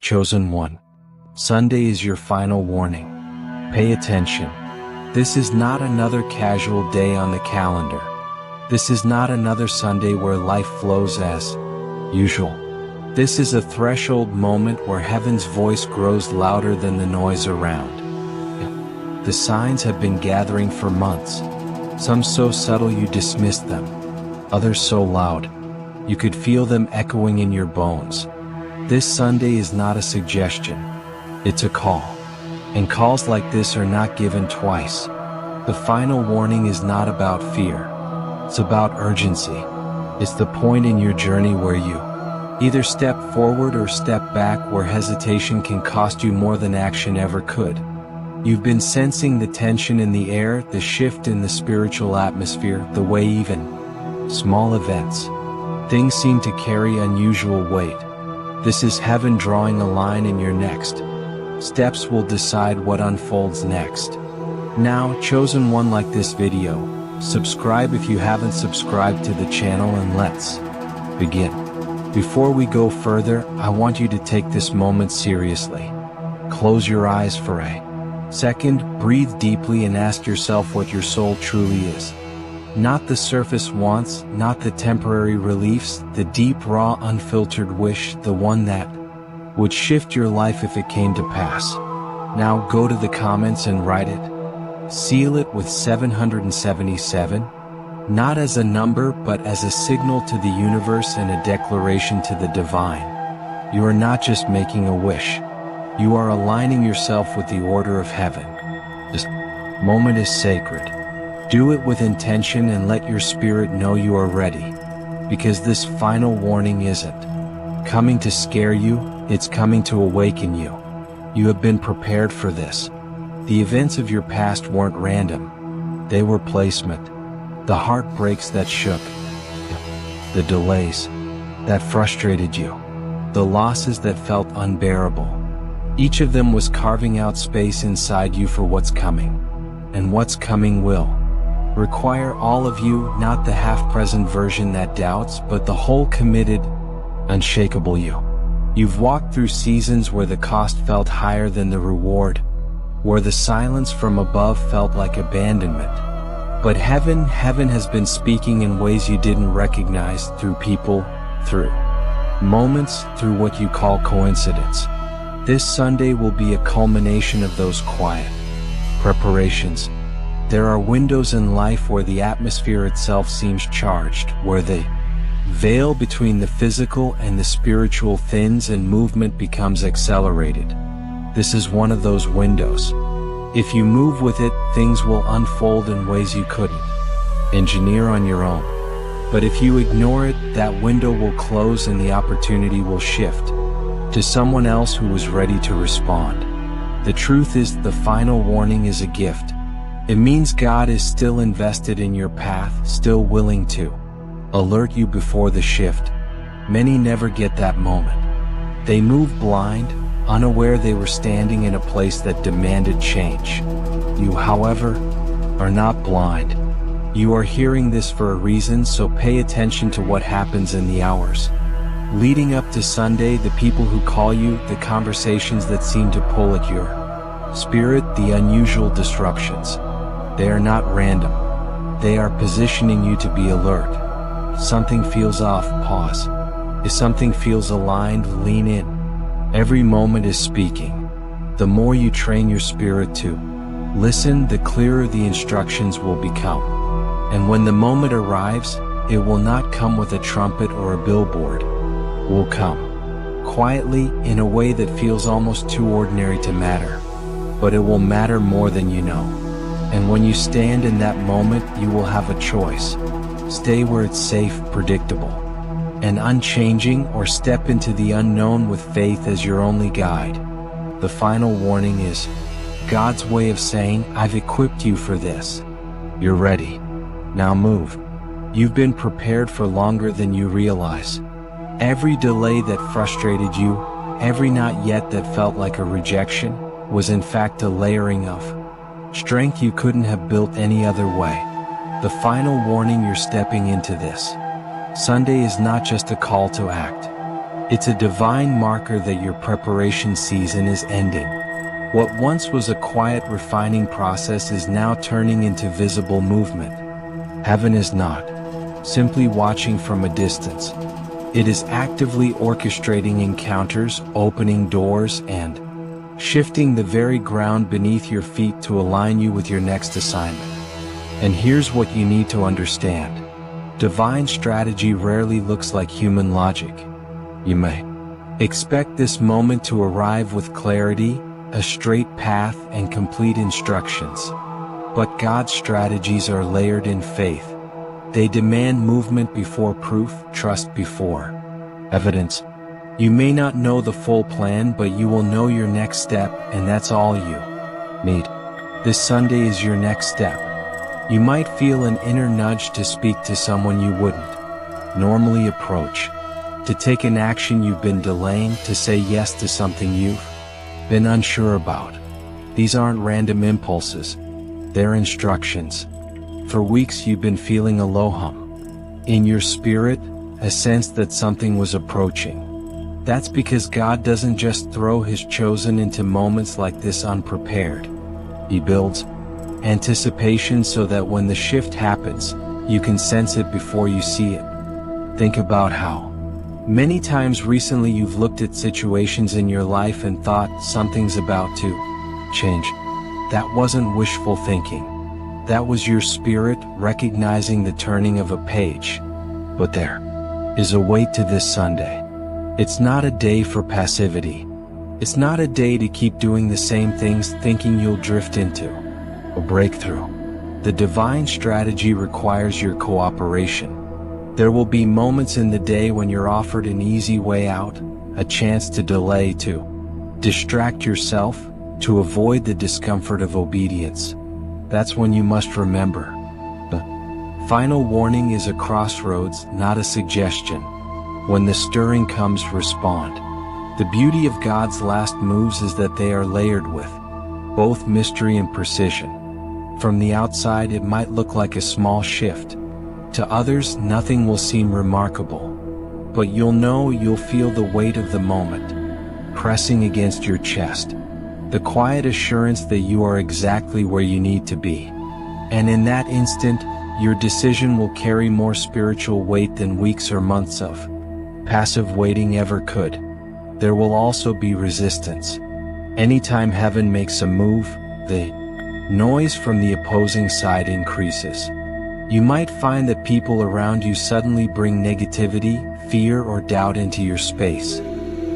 Chosen one. Sunday is your final warning. Pay attention. This is not another casual day on the calendar. This is not another Sunday where life flows as usual. This is a threshold moment where heaven's voice grows louder than the noise around. The signs have been gathering for months. Some so subtle you dismissed them. Others so loud, you could feel them echoing in your bones. This Sunday is not a suggestion. It's a call. And calls like this are not given twice. The final warning is not about fear. It's about urgency. It's the point in your journey where you either step forward or step back, where hesitation can cost you more than action ever could. You've been sensing the tension in the air, the shift in the spiritual atmosphere, the way even small events, things seem to carry unusual weight. This is heaven drawing a line, in your next steps will decide what unfolds next. Now, chosen one, like this video, subscribe if you haven't subscribed to the channel, and let's begin. Before we go further, I want you to take this moment seriously. Close your eyes for a second, breathe deeply, and ask yourself what your soul truly is. Not the surface wants, not the temporary reliefs, the deep, raw, unfiltered wish, the one that would shift your life if it came to pass. Now go to the comments and write it. Seal it with 777. Not as a number, but as a signal to the universe and a declaration to the divine. You are not just making a wish. You are aligning yourself with the order of heaven. This moment is sacred. Do it with intention and let your spirit know you are ready. Because this final warning isn't coming to scare you, it's coming to awaken you. You have been prepared for this. The events of your past weren't random. They were placement. The heartbreaks that shook, the delays that frustrated you, the losses that felt unbearable. Each of them was carving out space inside you for what's coming. And what's coming will require all of you, not the half-present version that doubts, but the whole committed, unshakable you. You've walked through seasons where the cost felt higher than the reward, where the silence from above felt like abandonment. But heaven has been speaking in ways you didn't recognize, through people, through moments, through what you call coincidence. This Sunday will be a culmination of those quiet preparations. There are windows in life where the atmosphere itself seems charged, where the veil between the physical and the spiritual thins and movement becomes accelerated. This is one of those windows. If you move with it, things will unfold in ways you couldn't engineer on your own. But if you ignore it, that window will close and the opportunity will shift to someone else who is ready to respond. The truth is, the final warning is a gift. It means God is still invested in your path, still willing to alert you before the shift. Many never get that moment. They move blind, unaware they were standing in a place that demanded change. You, however, are not blind. You are hearing this for a reason, so pay attention to what happens in the hours leading up to Sunday, the people who call you, the conversations that seem to pull at your spirit, the unusual disruptions. They are not random. They are positioning you to be alert. Something feels off, pause. If something feels aligned, lean in. Every moment is speaking. The more you train your spirit to listen, the clearer the instructions will become. And when the moment arrives, it will not come with a trumpet or a billboard. It will come quietly, in a way that feels almost too ordinary to matter. But it will matter more than you know. And when you stand in that moment, you will have a choice. Stay where it's safe, predictable, and unchanging, or step into the unknown with faith as your only guide. The final warning is God's way of saying, I've equipped you for this. You're ready. Now move. You've been prepared for longer than you realize. Every delay that frustrated you, every not yet that felt like a rejection, was in fact a layering of strength you couldn't have built any other way. The final warning: you're stepping into this Sunday is not just a call to act. It's a divine marker that your preparation season is ending. What once was a quiet refining process is now turning into visible movement. Heaven is not simply watching from a distance. It is actively orchestrating encounters, opening doors, and shifting the very ground beneath your feet to align you with your next assignment. And here's what you need to understand. Divine strategy rarely looks like human logic. You may expect this moment to arrive with clarity, a straight path, and complete instructions. But God's strategies are layered in faith. They demand movement before proof, trust before evidence. You may not know the full plan, but you will know your next step, and that's all you need. This Sunday is your next step. You might feel an inner nudge to speak to someone you wouldn't normally approach, to take an action you've been delaying, to say yes to something you've been unsure about. These aren't random impulses. They're instructions. For weeks you've been feeling a low hum in your spirit, a sense that something was approaching. That's because God doesn't just throw His chosen into moments like this unprepared. He builds anticipation so that when the shift happens, you can sense it before you see it. Think about how many times recently you've looked at situations in your life and thought something's about to change. That wasn't wishful thinking. That was your spirit recognizing the turning of a page. But there is a weight to this Sunday. It's not a day for passivity. It's not a day to keep doing the same things thinking you'll drift into a breakthrough. The divine strategy requires your cooperation. There will be moments in the day when you're offered an easy way out, a chance to delay, to distract yourself, to avoid the discomfort of obedience. That's when you must remember. The final warning is a crossroads, not a suggestion. When the stirring comes, respond. The beauty of God's last moves is that they are layered with both mystery and precision. From the outside, it might look like a small shift. To others, nothing will seem remarkable. But you'll feel the weight of the moment pressing against your chest. The quiet assurance that you are exactly where you need to be. And in that instant, your decision will carry more spiritual weight than weeks or months of passive waiting ever could. There will also be resistance. Anytime heaven makes a move, the noise from the opposing side increases. You might find that people around you suddenly bring negativity, fear, or doubt into your space.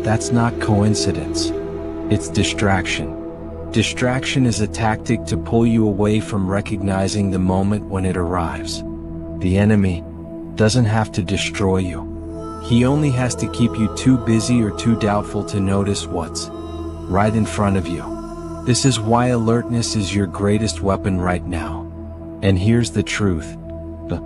That's not coincidence. It's distraction. Distraction is a tactic to pull you away from recognizing the moment when it arrives. The enemy doesn't have to destroy you. He only has to keep you too busy or too doubtful to notice what's right in front of you. This is why alertness is your greatest weapon right now. And here's the truth. The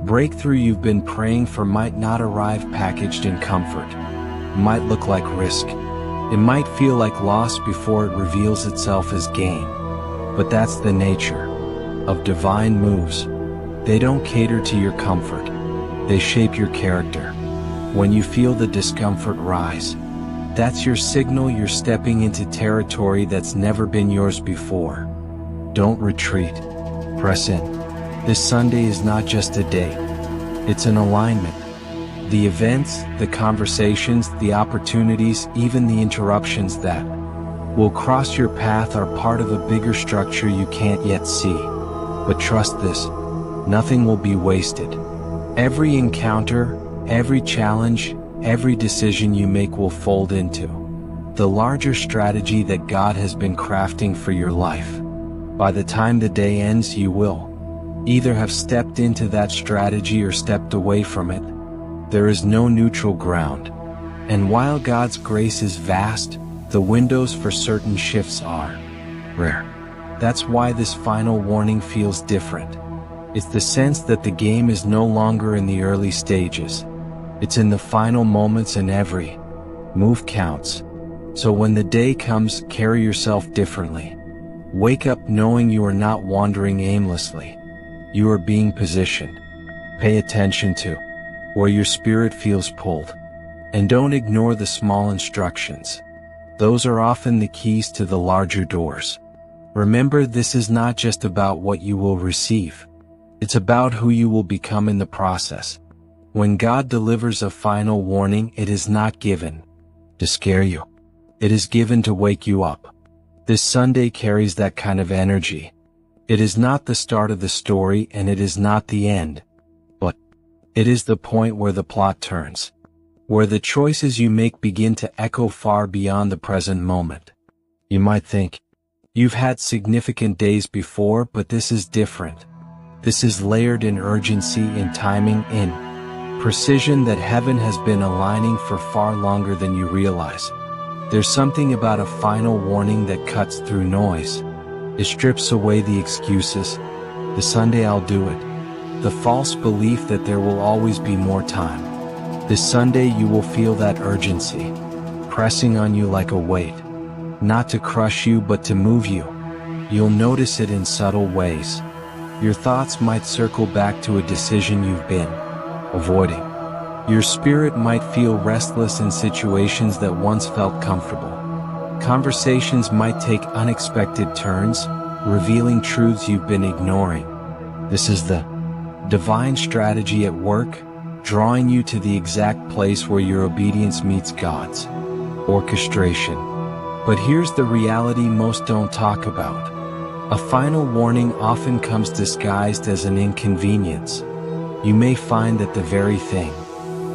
breakthrough you've been praying for might not arrive packaged in comfort. It might look like risk. It might feel like loss before it reveals itself as gain. But that's the nature of divine moves. They don't cater to your comfort. They shape your character. When you feel the discomfort rise, that's your signal you're stepping into territory that's never been yours before. Don't retreat. Press in. This Sunday is not just a day. It's an alignment. The events, the conversations, the opportunities, even the interruptions that will cross your path are part of a bigger structure you can't yet see. But trust this, nothing will be wasted. Every encounter, every challenge, every decision you make will fold into the larger strategy that God has been crafting for your life. By the time the day ends, you will either have stepped into that strategy or stepped away from it. There is no neutral ground. And while God's grace is vast, the windows for certain shifts are rare. That's why this final warning feels different. It's the sense that the game is no longer in the early stages. It's in the final moments, and every move counts. So when the day comes, carry yourself differently. Wake up knowing you are not wandering aimlessly. You are being positioned. Pay attention to where your spirit feels pulled. And don't ignore the small instructions. Those are often the keys to the larger doors. Remember, this is not just about what you will receive. It's about who you will become in the process. When God delivers a final warning, it is not given to scare you. It is given to wake you up. This Sunday carries that kind of energy. It is not the start of the story, and it is not the end. But it is the point where the plot turns, where the choices you make begin to echo far beyond the present moment. You might think, you've had significant days before, but this is different. This is layered in urgency, in timing, in precision that heaven has been aligning for far longer than you realize. There's something about a final warning that cuts through noise. It strips away the excuses. The Sunday I'll do it. The false belief that there will always be more time. This Sunday you will feel that urgency, pressing on you like a weight. Not to crush you, but to move you. You'll notice it in subtle ways. Your thoughts might circle back to a decision you've been avoiding. Your spirit might feel restless in situations that once felt comfortable. Conversations might take unexpected turns, revealing truths you've been ignoring. This is the divine strategy at work, drawing you to the exact place where your obedience meets God's orchestration. But here's the reality most don't talk about. A final warning often comes disguised as an inconvenience. You may find that the very thing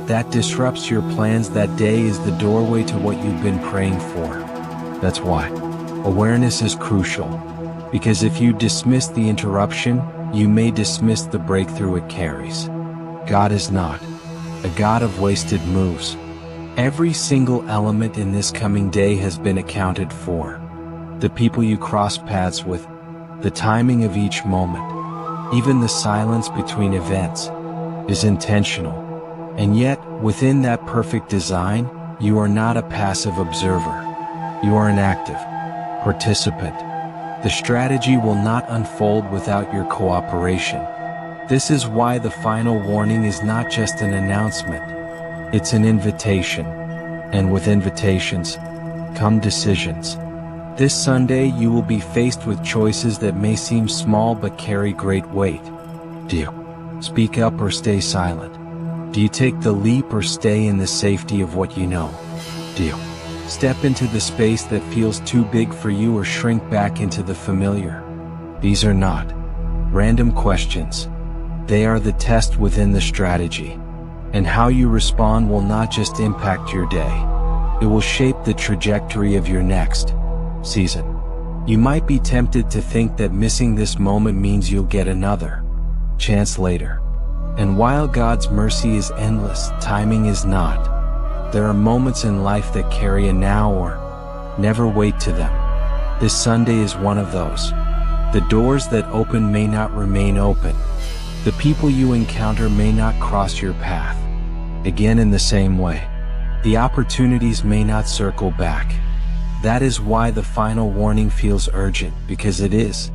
that disrupts your plans that day is the doorway to what you've been praying for. That's why awareness is crucial, because if you dismiss the interruption, you may dismiss the breakthrough it carries. God is not a God of wasted moves. Every single element in this coming day has been accounted for. The people you cross paths with, the timing of each moment, even the silence between events, is intentional. And yet, within that perfect design, you are not a passive observer. You are an active participant. The strategy will not unfold without your cooperation. This is why the final warning is not just an announcement. It's an invitation. And with invitations, come decisions. This Sunday you will be faced with choices that may seem small but carry great weight. Do you speak up or stay silent? Do you take the leap or stay in the safety of what you know? Do you step into the space that feels too big for you or shrink back into the familiar? These are not random questions. They are the test within the strategy. And how you respond will not just impact your day. It will shape the trajectory of your next season. You might be tempted to think that missing this moment means you'll get another chance later. And while God's mercy is endless, timing is not. There are moments in life that carry a now or never wait to them. This Sunday is one of those. The doors that open may not remain open. The people you encounter may not cross your path again in the same way. The opportunities may not circle back. That is why the final warning feels urgent, because it is.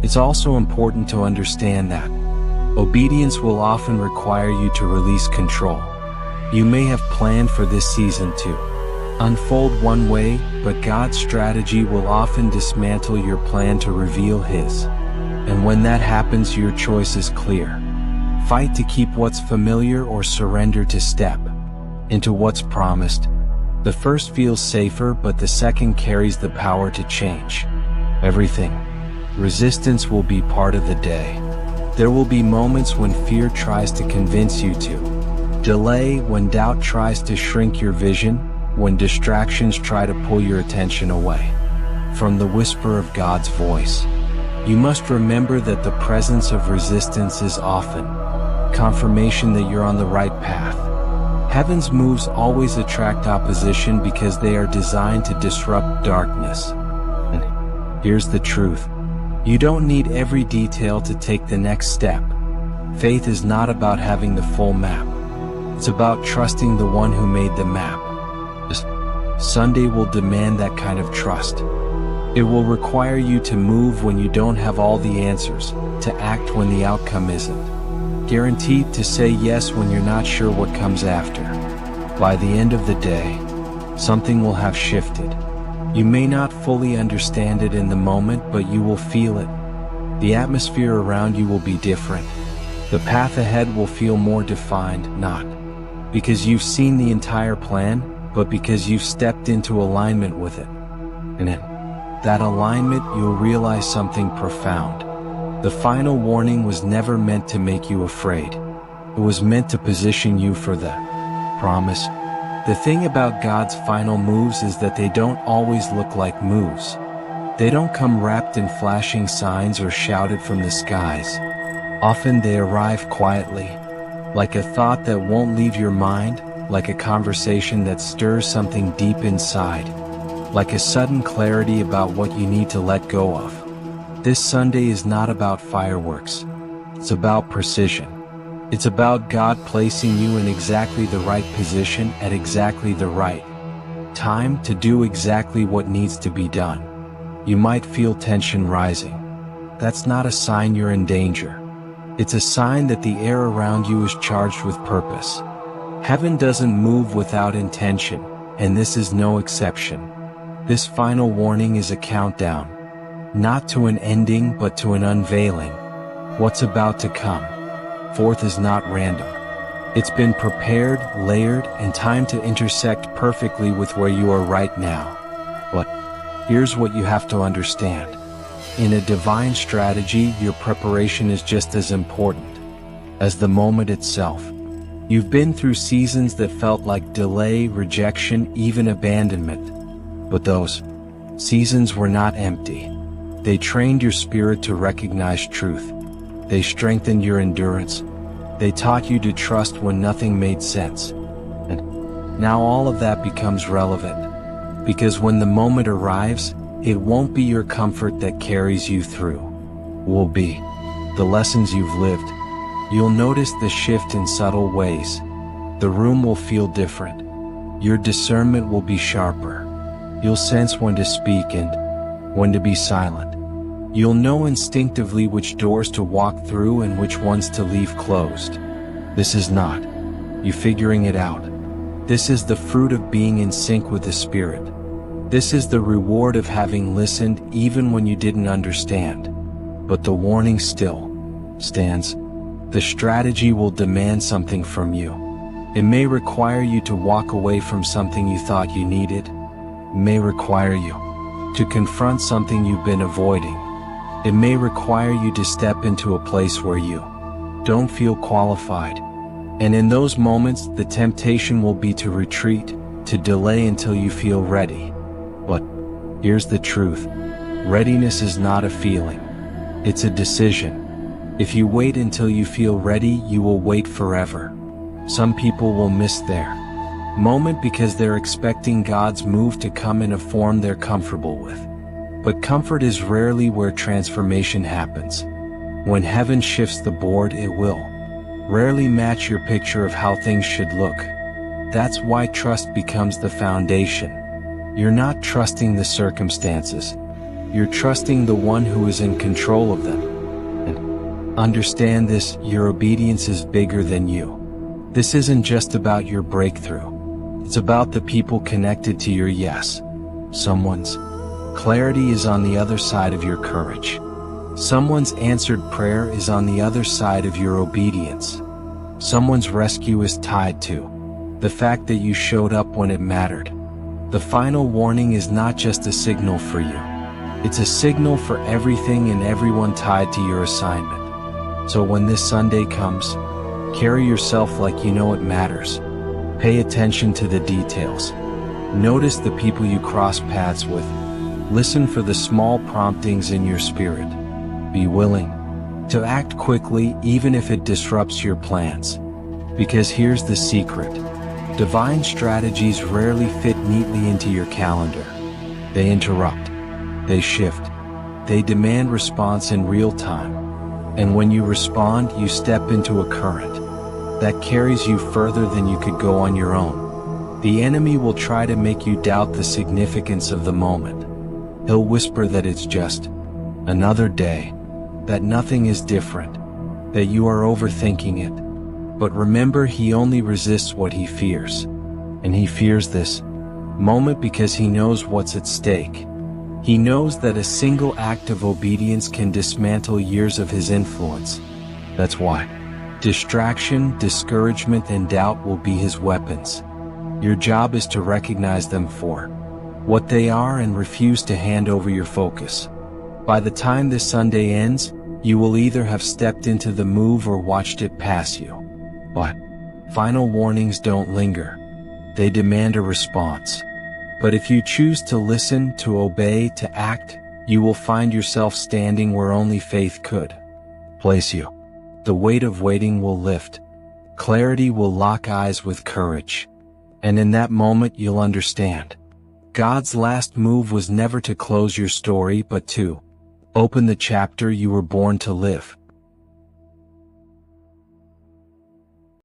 It's also important to understand that obedience will often require you to release control. You may have planned for this season to unfold one way, but God's strategy will often dismantle your plan to reveal His. And when that happens, your choice is clear. Fight to keep what's familiar or surrender to step into what's promised. The first feels safer, but the second carries the power to change everything. Resistance will be part of the day. There will be moments when fear tries to convince you to delay, when doubt tries to shrink your vision, when distractions try to pull your attention away from the whisper of God's voice. You must remember that the presence of resistance is often confirmation that you're on the right path. Heaven's moves always attract opposition because they are designed to disrupt darkness. And here's the truth. You don't need every detail to take the next step. Faith is not about having the full map. It's about trusting the one who made the map. This Sunday will demand that kind of trust. It will require you to move when you don't have all the answers, to act when the outcome isn't guaranteed, to say yes when you're not sure what comes after. By the end of the day, something will have shifted. You may not fully understand it in the moment, but you will feel it. The atmosphere around you will be different. The path ahead will feel more defined, not because you've seen the entire plan, but because you've stepped into alignment with it. And in that alignment, you'll realize something profound. The final warning was never meant to make you afraid. It was meant to position you for the promise. The thing about God's final moves is that they don't always look like moves. They don't come wrapped in flashing signs or shouted from the skies. Often they arrive quietly, like a thought that won't leave your mind, like a conversation that stirs something deep inside, like a sudden clarity about what you need to let go of. This Sunday is not about fireworks. It's about precision. It's about God placing you in exactly the right position at exactly the right time to do exactly what needs to be done. You might feel tension rising. That's not a sign you're in danger. It's a sign that the air around you is charged with purpose. Heaven doesn't move without intention, and this is no exception. This final warning is a countdown, not to an ending but to an unveiling. What's about to come forth is not random. It's been prepared, layered, and timed to intersect perfectly with where you are right now. But here's what you have to understand. In a divine strategy, your preparation is just as important as the moment itself. You've been through seasons that felt like delay, rejection, even abandonment. But those seasons were not empty. They trained your spirit to recognize truth. They strengthened your endurance. They taught you to trust when nothing made sense. And now all of that becomes relevant. Because when the moment arrives, it won't be your comfort that carries you through. It will be the lessons you've lived. You'll notice the shift in subtle ways. The room will feel different. Your discernment will be sharper. You'll sense when to speak and when to be silent. You'll know instinctively which doors to walk through and which ones to leave closed. This is not you figuring it out. This is the fruit of being in sync with the Spirit. This is the reward of having listened even when you didn't understand. But the warning still stands. The strategy will demand something from you. It may require you to walk away from something you thought you needed. It may require you to confront something you've been avoiding. It may require you to step into a place where you don't feel qualified. And in those moments, the temptation will be to retreat, to delay until you feel ready. But here's the truth. Readiness is not a feeling. It's a decision. If you wait until you feel ready, you will wait forever. Some people will miss their moment because they're expecting God's move to come in a form they're comfortable with. But comfort is rarely where transformation happens. When heaven shifts the board, it will rarely match your picture of how things should look. That's why trust becomes the foundation. You're not trusting the circumstances. You're trusting the one who is in control of them. And understand this, your obedience is bigger than you. This isn't just about your breakthrough. It's about the people connected to your yes. Someone's clarity is on the other side of your courage. Someone's answered prayer is on the other side of your obedience. Someone's rescue is tied to the fact that you showed up when it mattered. The final warning is not just a signal for you. It's a signal for everything and everyone tied to your assignment. So when this Sunday comes, carry yourself like you know it matters. Pay attention to the details. Notice the people you cross paths with. Listen for the small promptings in your spirit. Be willing to act quickly even if it disrupts your plans. Because here's the secret. Divine strategies rarely fit neatly into your calendar. They interrupt. They shift. They demand response in real time. And when you respond, you step into a current that carries you further than you could go on your own. The enemy will try to make you doubt the significance of the moment. He'll whisper that it's just another day, that nothing is different, that you are overthinking it. But remember, he only resists what he fears. And he fears this moment because he knows what's at stake. He knows that a single act of obedience can dismantle years of his influence. That's why distraction, discouragement, and doubt will be his weapons. Your job is to recognize them for what they are and refuse to hand over your focus. By the time this Sunday ends, you will either have stepped into the move or watched it pass you. But final warnings don't linger. They demand a response. But if you choose to listen, to obey, to act, you will find yourself standing where only faith could place you. The weight of waiting will lift. Clarity will lock eyes with courage. And in that moment you'll understand. God's last move was never to close your story but to open the chapter you were born to live.